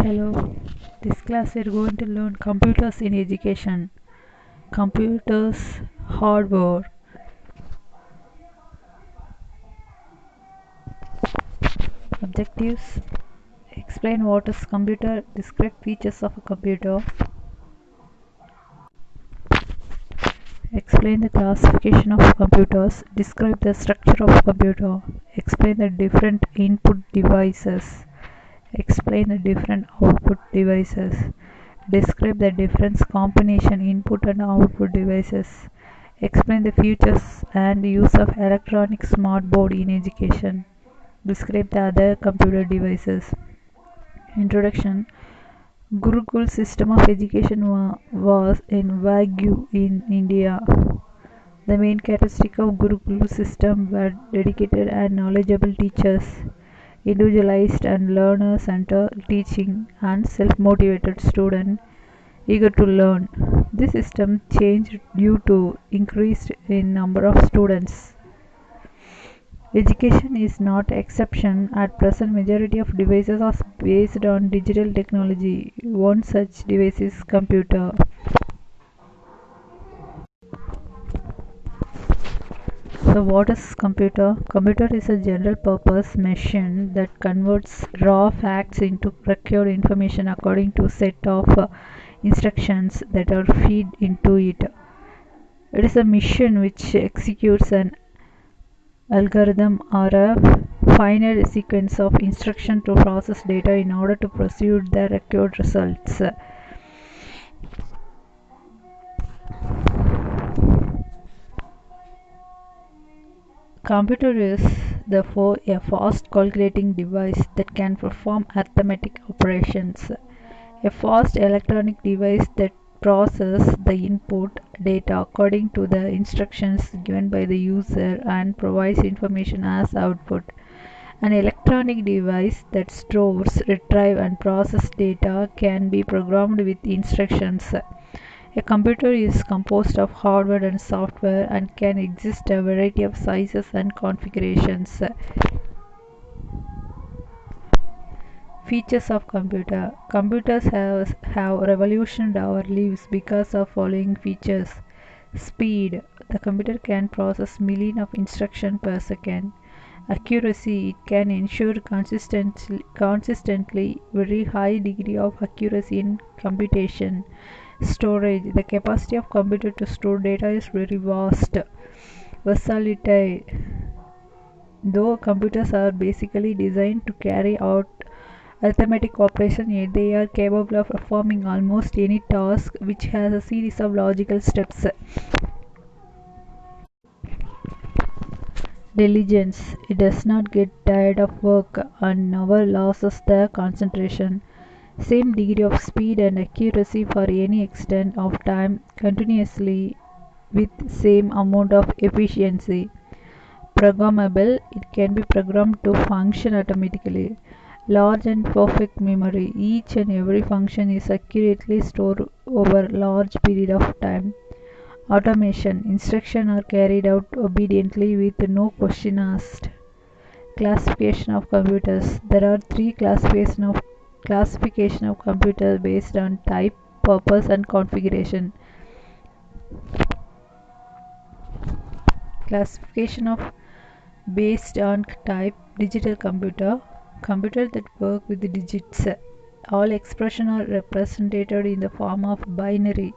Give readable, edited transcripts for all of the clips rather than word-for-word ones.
Hello, this class we're going to learn computers in education. Computers, hardware, objectives, explain what is computer, describe features of a computer, explain the classification of computers, describe the structure of computer, explain the different input devices, explain the different output devices, describe the difference combination input and output devices. Explain the features and use of electronic smartboard in education. Describe the other computer devices. Introduction. Gurukul system of education was in Wagyu in India. The main characteristic of Gurukul system were dedicated and knowledgeable teachers, individualized and learner-centered teaching, and self-motivated students eager to learn. This system changed due to increase in number of students. Education is not exception. At present, majority of devices are based on digital technology. One such device is computer. So what is computer? Computer is a general purpose machine that converts raw facts into procured information according to set of instructions that are fed into it. It is a machine which executes an algorithm or a finite sequence of instructions to process data in order to produce the required results. Computer is therefore a fast calculating device that can perform arithmetic operations. A fast electronic device that processes the input data according to the instructions given by the user and provides information as output. An electronic device that stores, retrieves and processes data can be programmed with instructions. A computer is composed of hardware and software and can exist a variety of sizes and configurations. Features of computer. Computers have revolutionized our lives because of following features. Speed. The computer can process millions of instructions per second. Accuracy. It can ensure consistently very high degree of accuracy in computation. Storage. The capacity of computer to store data is very vast. Versatility. Though computers are basically designed to carry out arithmetic operation, yet they are capable of performing almost any task which has a series of logical steps. Diligence. It does not get tired of work and never loses the concentration. Same degree of speed and accuracy for any extent of time continuously with same amount of efficiency. Programmable. It can be programmed to function automatically. Large and perfect memory. Each and every function is accurately stored over a large period of time. Automation. Instructions are carried out obediently with no question asked. Classification of computers. There are three classification of computers based on type, purpose and configuration. Classification of based on type. Digital computer. Computer that work with the digits. All expressions are represented in the form of binary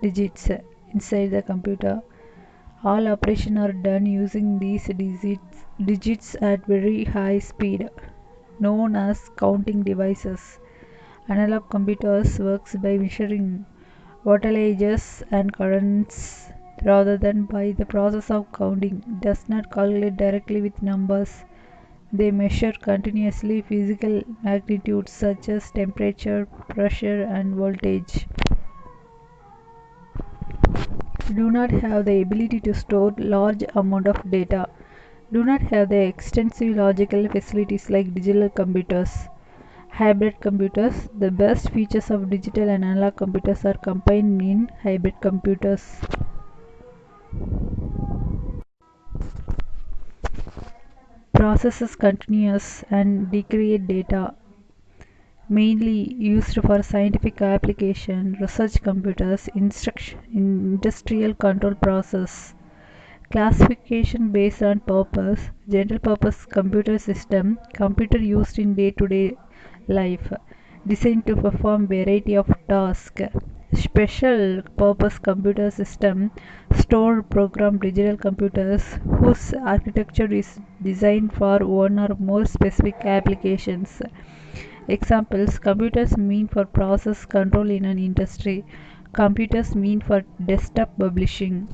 digits inside the computer. All operations are done using these digits at very high speed, known as counting devices. Analog computers works by measuring voltages and currents rather than by the process of counting. It does not calculate directly with numbers. They measure continuously physical magnitudes such as temperature, pressure and voltage. Do not have the ability to store large amount of data. Do not have the extensive logical facilities like digital computers. Hybrid computers. The best features of digital and analog computers are combined in hybrid computers. Processes continuous and decreate data. mainly used for scientific application, research computers, industrial control process. Classification based on purpose, general purpose computer system, computer used in day-to-day life, designed to perform variety of tasks. Special purpose computer system, store program digital computers whose architecture is designed for one or more specific applications. Examples: computers meant for process control in an industry. Computers meant for desktop publishing.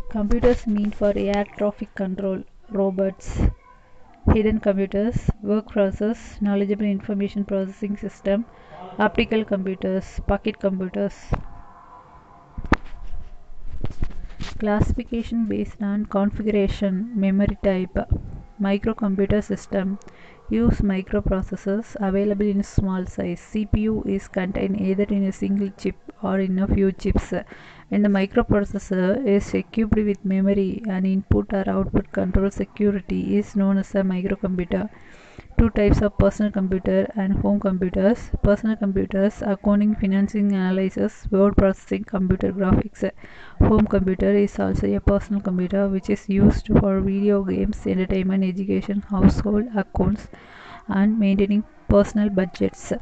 Computers meant for air traffic control. Robots. Hidden computers. Work process. Knowledgeable information processing system. Optical computers. Pocket computers. Classification based on configuration, memory type. Microcomputer system use microprocessors available in small size. CPU is contained either in a single chip or in a few chips. When the microprocessor is equipped with memory and input or output control security is known as a microcomputer. Two types of personal computer and home computers. Personal computers: accounting, financing, analysis, word processing, computer graphics. Home computer is also a personal computer which is used for video games, entertainment, education, household accounts, and maintaining personal budgets.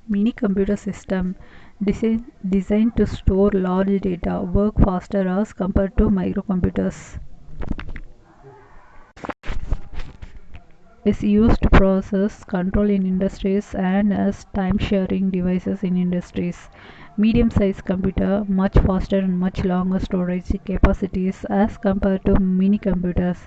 Mini computer system designed to store large data, work faster as compared to microcomputers. Is used to process control in industries and as time-sharing devices in industries. Medium-sized computer, much faster and much longer storage capacities as compared to mini computers.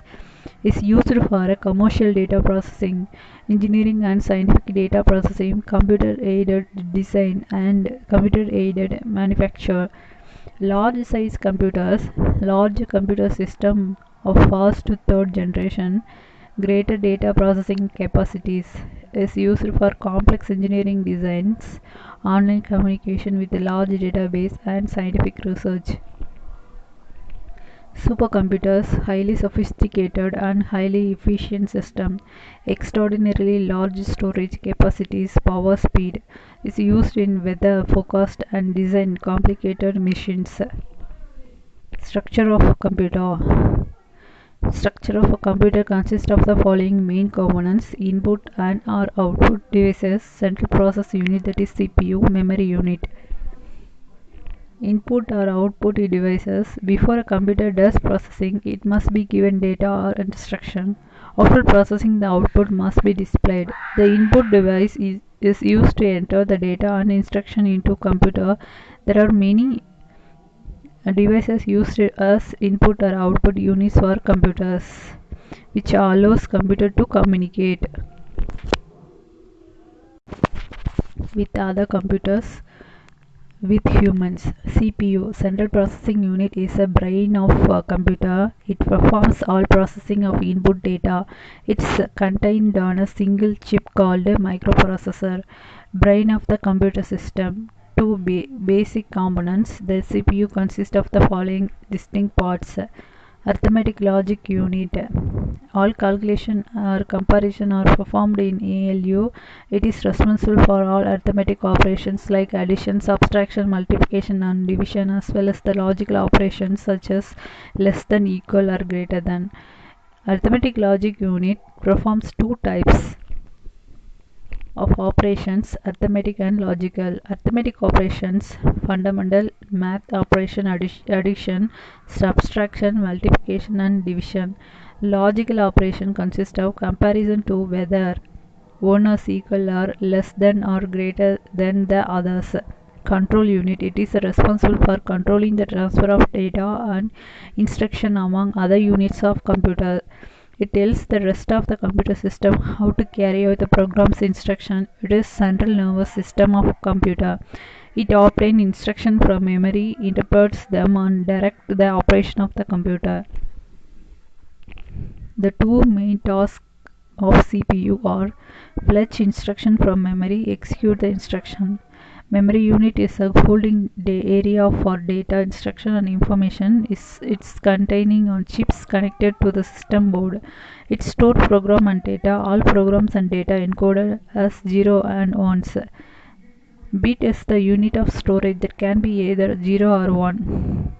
Is used for a commercial data processing, engineering and scientific data processing, computer-aided design and computer-aided manufacture. Large-size computers, large computer system of first to third generation, greater data processing capacities, is used for complex engineering designs, online communication with a large database, and scientific research. Supercomputers, highly sophisticated and highly efficient system, extraordinarily large storage capacities, power speed, is used in weather forecast and design complicated machines. Structure of computer. Structure of a computer consists of the following main components: input and or output devices, central process unit, that is CPU, memory unit. Input or output devices. Before a computer does processing, it must be given data or instruction. After processing, the output must be displayed. The input device is used to enter the data and instruction into computer. There are many devices used as input or output units for computers, which allows computer to communicate with other computers, with humans. CPU, central processing unit, is a brain of a computer. It performs all processing of input data. It's contained on a single chip called a microprocessor. Brain of the computer system. Two basic components. The CPU consists of the following distinct parts: arithmetic logic unit. All calculation or comparison are performed in ALU. It is responsible for all arithmetic operations like addition, subtraction, multiplication and division, as well as the logical operations such as less than, equal or greater than. Arithmetic logic unit performs two types of operations: arithmetic and logical. Arithmetic operations: fundamental math operation, addition, subtraction, multiplication and division. Logical operation consist of comparison to whether one is equal or less than or greater than the others. Control unit: it is responsible for controlling the transfer of data and instruction among other units of computer. It tells the rest of the computer system how to carry out the program's instruction. It is central nervous system of computer. It obtains instruction from memory, interprets them and directs the operation of the computer. The two main tasks of CPU are: fetch instruction from memory, execute the instruction. Memory unit is a holding area for data, instruction and information. It's containing on chips connected to the system board. It stores program and data. All programs and data encoded as 0 and 1s. Bit is the unit of storage that can be either 0 or 1.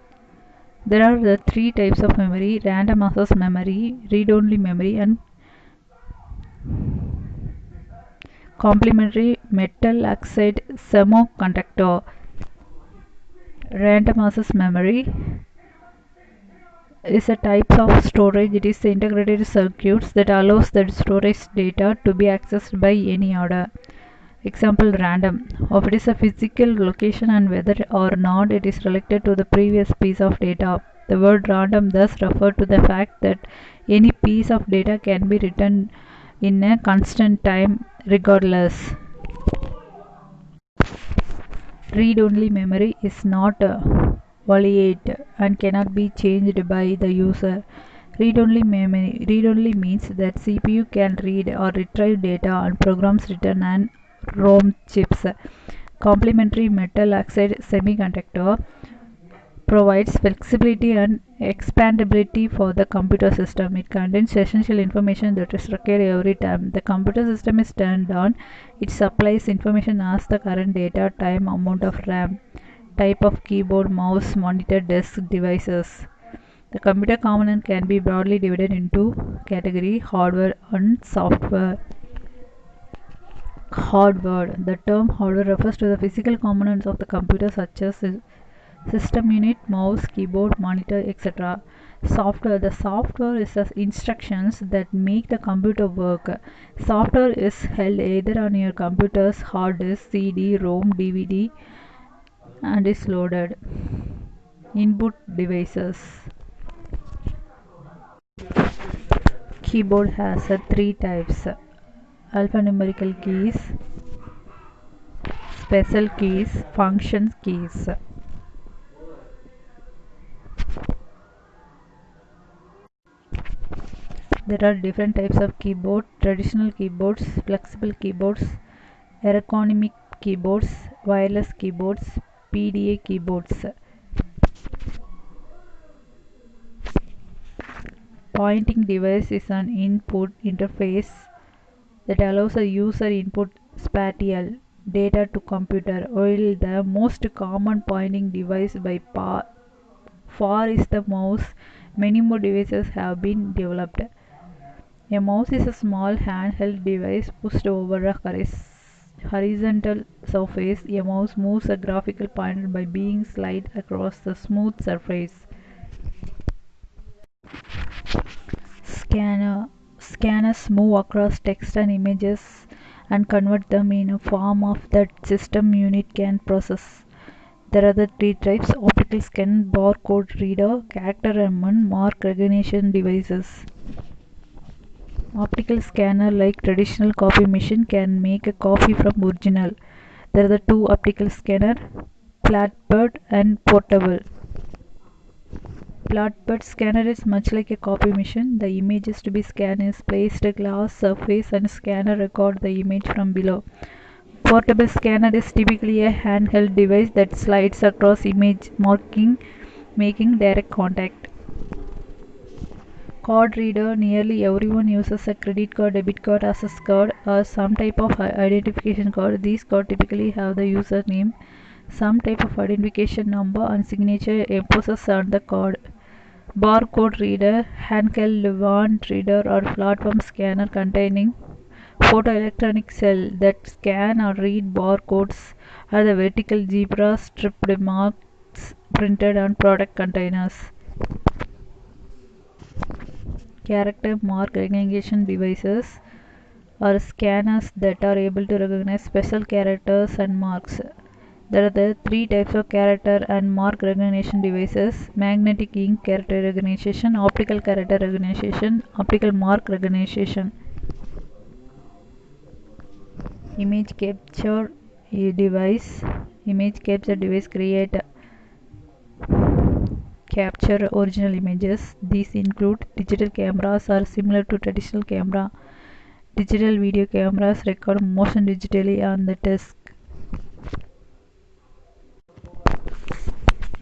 There are the three types of memory: random access memory, read-only memory, and complementary metal oxide semiconductor. Random access memory is a type of storage. It is the integrated circuits that allows the storage data to be accessed by any order. Example: random. If it is a physical location and whether or not it is related to the previous piece of data. The word random thus refers to the fact that any piece of data can be written in a constant time regardless. Read-only memory is not volatile and cannot be changed by the user. Read-only means that CPU can read or retrieve data on programs written on ROM chips. Complementary metal oxide semiconductor provides flexibility and expandability for the computer system. It contains essential information that is required every time the computer system is turned on. It supplies information as the current data, time, amount of RAM, type of keyboard, mouse, monitor, desk, devices. The computer component can be broadly divided into category hardware and software. Hardware. The term hardware refers to the physical components of the computer such as system unit, mouse, keyboard, monitor, etc. Software. The software is the instructions that make the computer work. Software is held either on your computer's hard disk, CD, ROM, DVD, and is loaded. Input devices. Keyboard has three types: alphanumerical keys, special keys, function keys. There are different types of keyboard: traditional keyboards, flexible keyboards, ergonomic keyboards, wireless keyboards, PDA keyboards. Pointing device is an input interface that allows a user input spatial data to computer, while the most common pointing device by far is the mouse. Many more devices have been developed. A mouse is a small handheld device pushed over a horizontal surface. A mouse moves a graphical pointer by being slid across the smooth surface. Scanners move across text and images and convert them in a form of that system unit can process. There are the three types: optical scan, barcode reader, character and mark recognition devices. Optical scanner, like traditional copy machine, can make a copy from original. There are the two optical scanner, flatbed and portable. Flatbed scanner is much like a copy machine. The images to be scanned is placed a glass surface and scanner record the image from below. Portable scanner is typically a handheld device that slides across image, making direct contact. Card reader. Nearly everyone uses a credit card, debit card, access card, or some type of identification card. These cards typically have the username, some type of identification number, and signature emphasis on the card. Barcode reader. Handheld wand reader or platform scanner containing photoelectronic cell that scan or read barcodes are the vertical zebra striped marks printed on product containers. Character mark recognition devices are scanners that are able to recognize special characters and marks. There are the three types of character and mark recognition devices: magnetic ink character recognition, optical character recognition, optical mark recognition. Image capture device. Image capture device capture original images. These include digital cameras are similar to traditional camera. Digital video cameras record motion digitally on the disk.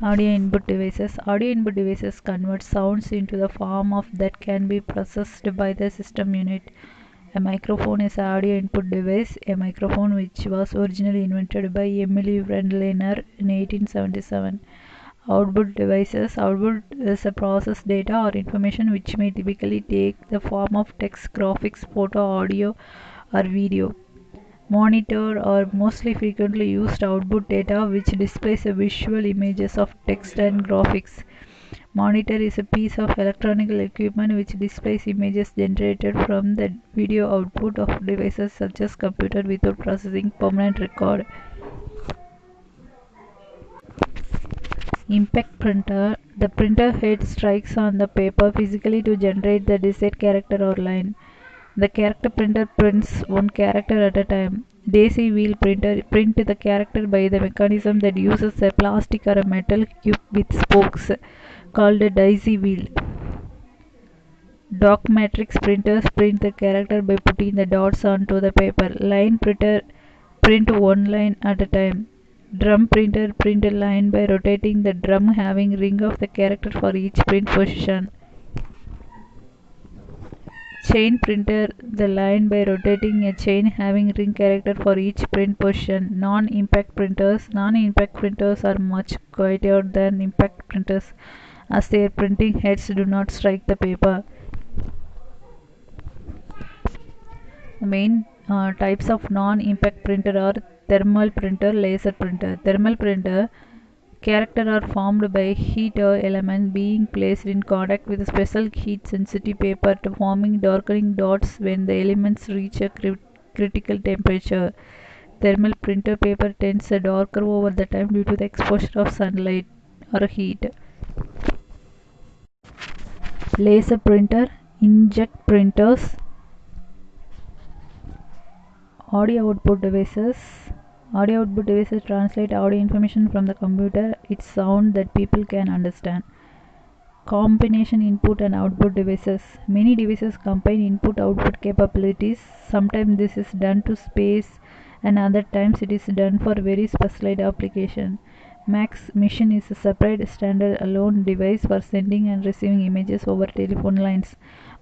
Audio input devices. Audio input devices convert sounds into the form of that can be processed by the system unit. A microphone is an audio input device. A microphone which was originally invented by Emily Wendlaner in 1877. Output devices. Output is a processed data or information which may typically take the form of text, graphics, photo, audio, or video. Monitor or mostly frequently used output data which displays a visual images of text and graphics. Monitor is a piece of electronic equipment which displays images generated from the video output of devices such as computer without processing permanent record. Impact printer. The printer head strikes on the paper physically to generate the desired character or line. The character printer prints one character at a time. Daisy wheel printer print the character by the mechanism that uses a plastic or a metal cube with spokes called a daisy wheel. Dot matrix printers print the character by putting the dots onto the paper. Line printer print one line at a time. Drum printer print a line by rotating the drum having ring of the character for each print position. Chain printer the line by rotating a chain having ring character for each print position. Non-impact printers. Non-impact printers are much quieter than impact printers as their printing heads do not strike the paper. The main types of non-impact printer are thermal printer, laser printer. Thermal printer characters are formed by heat or element being placed in contact with a special heat sensitive paper to forming darkening dots when the elements reach a critical temperature. Thermal printer paper tends darker over the time due to the exposure of sunlight or heat. Laser printer, inkjet printers. Audio output devices. Audio output devices translate audio information from the computer, its sound that people can understand. Combination input and output devices. Many devices combine input-output capabilities. Sometimes this is done to space and other times it is done for very specialized application. Max Machine is a separate standalone device for sending and receiving images over telephone lines.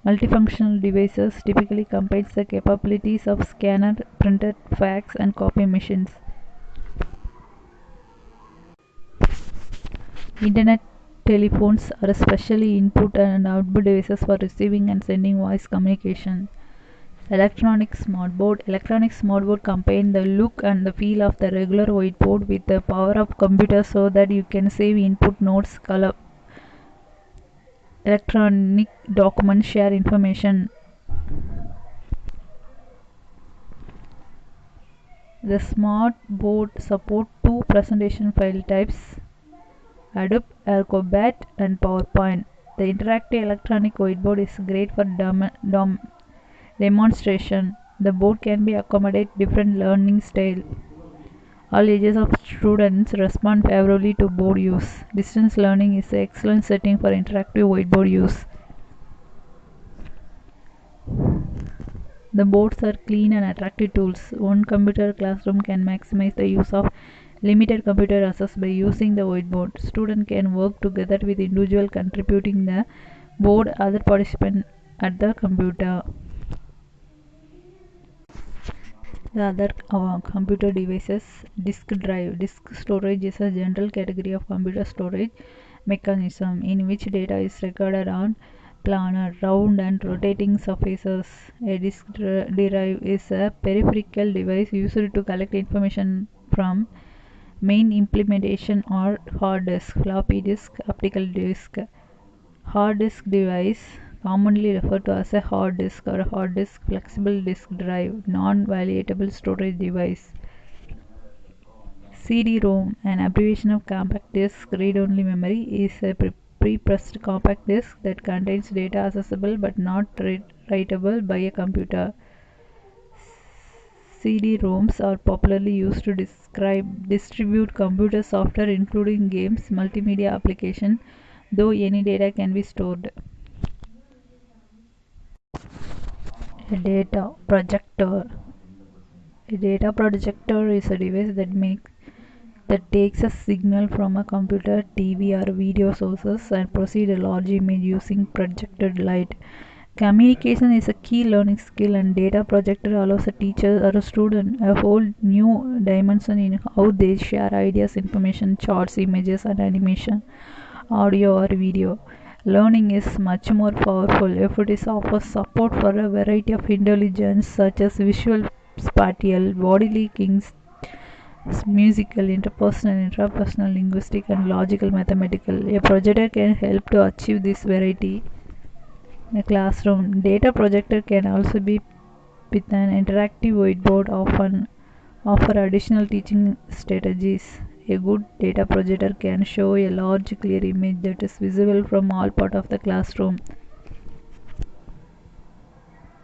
Multifunctional devices typically combines the capabilities of scanner, printer, fax, and copy machines. Internet telephones are especially input and output devices for receiving and sending voice communication. Electronic smartboard. Electronic smartboard combine the look and the feel of the regular whiteboard with the power of computer so that you can save input notes, color, electronic documents, share information. The smart board support two presentation file types, Adobe Acrobat and PowerPoint. The interactive electronic whiteboard is great for demonstration. The board can be accommodate different learning style. All ages of students respond favorably to board use. Distance learning is an excellent setting for interactive whiteboard use. The boards are clean and attractive tools. One computer classroom can maximize the use of limited computer access by using the whiteboard. Students can work together with individual contributing the board other participants at the computer. The other computer devices. Disk drive. Disk storage is a general category of computer storage mechanism in which data is recorded on planar, round and rotating surfaces. A disk drive is a peripheral device used to collect information from main implementation or hard disk, floppy disk, optical disk. Hard disk device commonly referred to as a hard disk or a hard disk flexible disk drive, non-volatile storage device. CD-ROM, an abbreviation of compact disk read-only memory, is a prepressed compact disk that contains data accessible but not writable by a computer. CD-ROMs are popularly used to distribute computer software including games, multimedia applications, though any data can be stored. A data projector. A data projector is a device that makes that takes a signal from a computer, TV, or video sources and proceed a large image using projected light. Communication is a key learning skill, and data projector allows a teacher or a student a whole new dimension in how they share ideas, information, charts, images, and animation, audio, or video. Learning is much more powerful if it is offers support for a variety of intelligence such as visual, spatial, bodily kinks, musical, interpersonal, intrapersonal, linguistic, and logical mathematical. A projector can help to achieve this variety. The classroom data projector can also be with an interactive whiteboard often offer additional teaching strategies. A good data projector can show a large clear image that is visible from all part of the classroom.